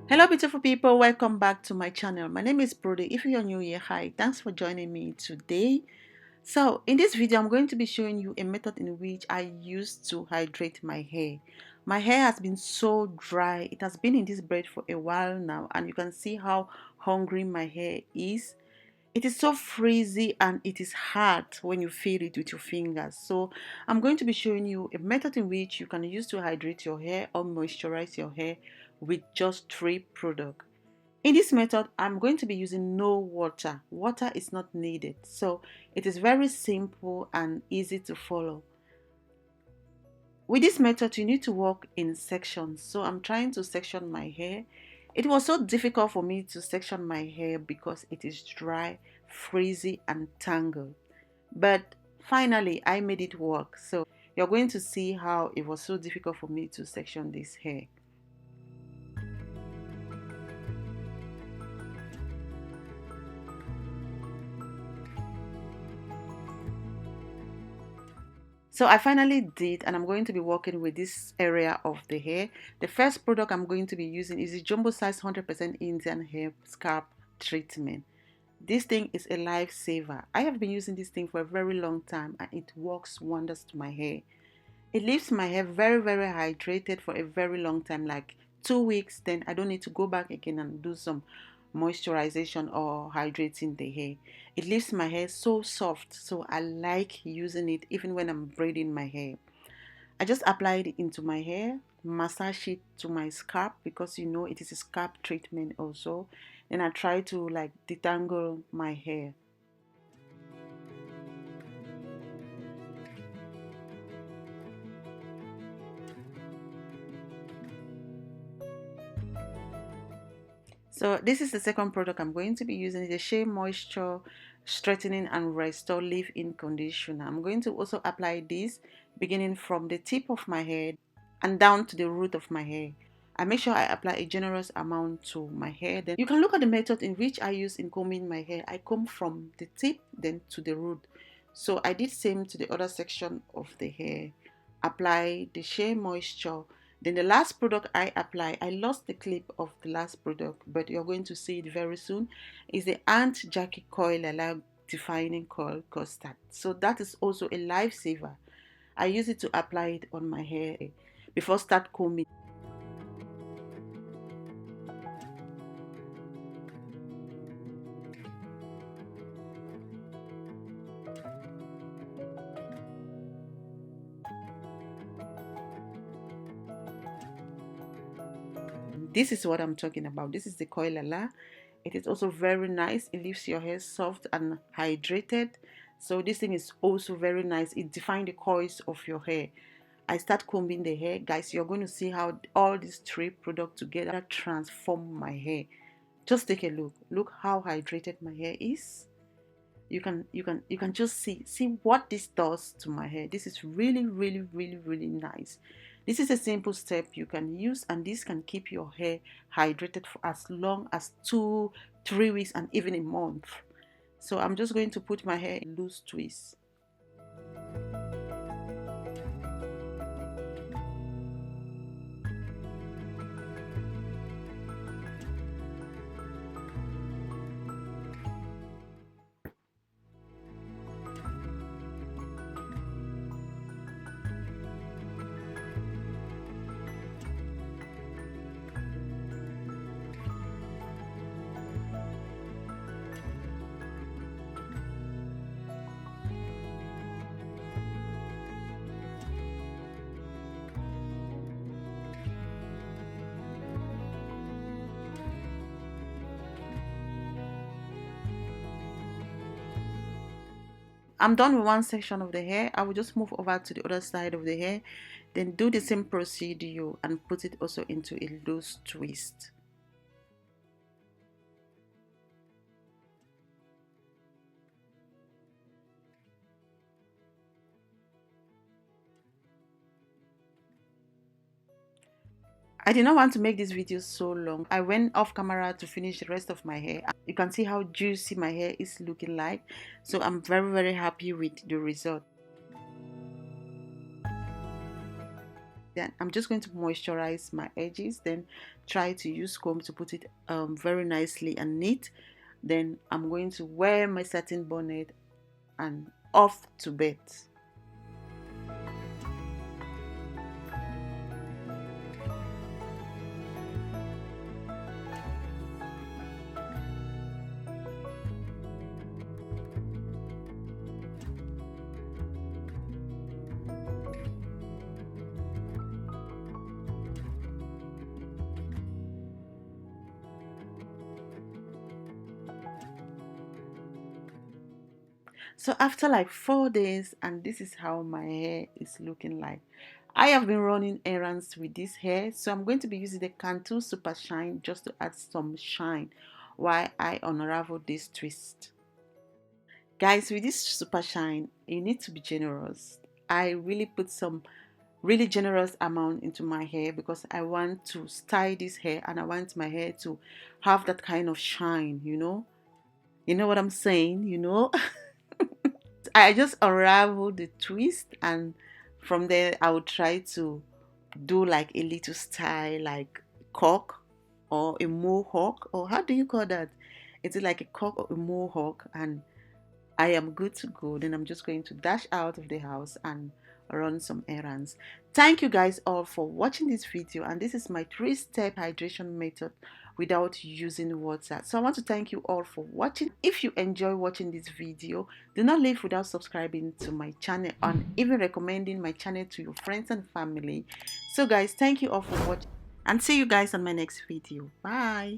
Hello beautiful people, welcome back to my channel. My name is Brody. If you're new here, hi, thanks for joining me today. So in this video I'm going to be showing you a method in which I use to hydrate my hair. My hair has been so dry. It has been in this braid for a while now, and you can see how hungry my hair is. It is so frizzy and it is hard when you feel it with your fingers. So I'm going to be showing you a method in which you can use to hydrate your hair or moisturize your hair with just 3 products. In this method, I'm going to be using no water. Water is not needed. So it is very simple and easy to follow. With this method, you need to work in sections. So I'm trying to section my hair. It was so difficult for me to section my hair because it is dry, frizzy, and tangled. But finally, I made it work. So you're going to see how it was so difficult for me to section this hair. So I finally did, and I'm going to be working with this area of the hair. The first product I'm going to be using is the jumbo size 100% Indian hair scalp treatment. This thing is a lifesaver. I have been using this thing for a very long time and it works wonders to my hair. It leaves my hair very hydrated for a very long time, like 2 weeks. Then I don't need to go back again and do some moisturization or hydrating the hair. It leaves my hair so soft, so I like using it even when I'm braiding my hair. I just applied it into my hair, massage it to my scalp because you know it is a scalp treatment also. Then I try to like detangle my hair. So this is the second product I'm going to be using. The Shea Moisture Strengthening and Restore Leave-In Conditioner. I'm going to also apply this beginning from the tip of my head and down to the root of my hair. I make sure I apply a generous amount to my hair. Then you can look at the method in which I use in combing my hair. I comb from the tip then to the root. So I did same to the other section of the hair. Apply the Shea Moisture. Then the last product I apply, I lost the clip of the last product, but you're going to see it very soon, is the Ant Jackie Coil Allow Defining Coil Custard. So that is also a lifesaver. I use it to apply it on my hair before start combing. This is what I'm talking about. This is the Coil Ala. It is also very nice. It leaves your hair soft and hydrated. So this thing is also very nice. It defines the coils of your hair. I start combing the hair, guys. You're going to see how all these 3 products together transform my hair. Just take a look. Look how hydrated my hair is. You can just see what this does to my hair. This is really nice. This is a simple step you can use, and this can keep your hair hydrated for as long as 2-3 weeks and even a month. So I'm just going to put my hair in loose twists. I'm done with one section of the hair. I will just move over to the other side of the hair, then do the same procedure and put it also into a loose twist. I did not want to make this video so long. I went off camera to finish the rest of my hair. You can see how juicy my hair is looking like. So I'm very happy with the result. Then I'm just going to moisturize my edges, then try to use comb to put it very nicely and neat. Then I'm going to wear my satin bonnet and off to bed. So after like 4 days, and this is how my hair is looking like. I have been running errands with this hair, so I'm going to be using the Cantu Super Shine just to add some shine while I unravel this twist. Guys, with this Super Shine, you need to be generous. I really put some really generous amount into my hair because I want to style this hair and I want my hair to have that kind of shine, you know? You know what I'm saying, you know? I just unravel the twist, and from there I will try to do like a little style like cock or a mohawk, or how do you call that? Is it like a cock or a mohawk? And I am good to go. Then I'm just going to dash out of the house and run some errands. Thank you guys all for watching this video, and this is my 3-step hydration method without using water. So I want to thank you all for watching. If you enjoy watching this video, do not leave without subscribing to my channel and even recommending my channel to your friends and family. So guys, thank you all for watching, and see you guys on my next video. Bye.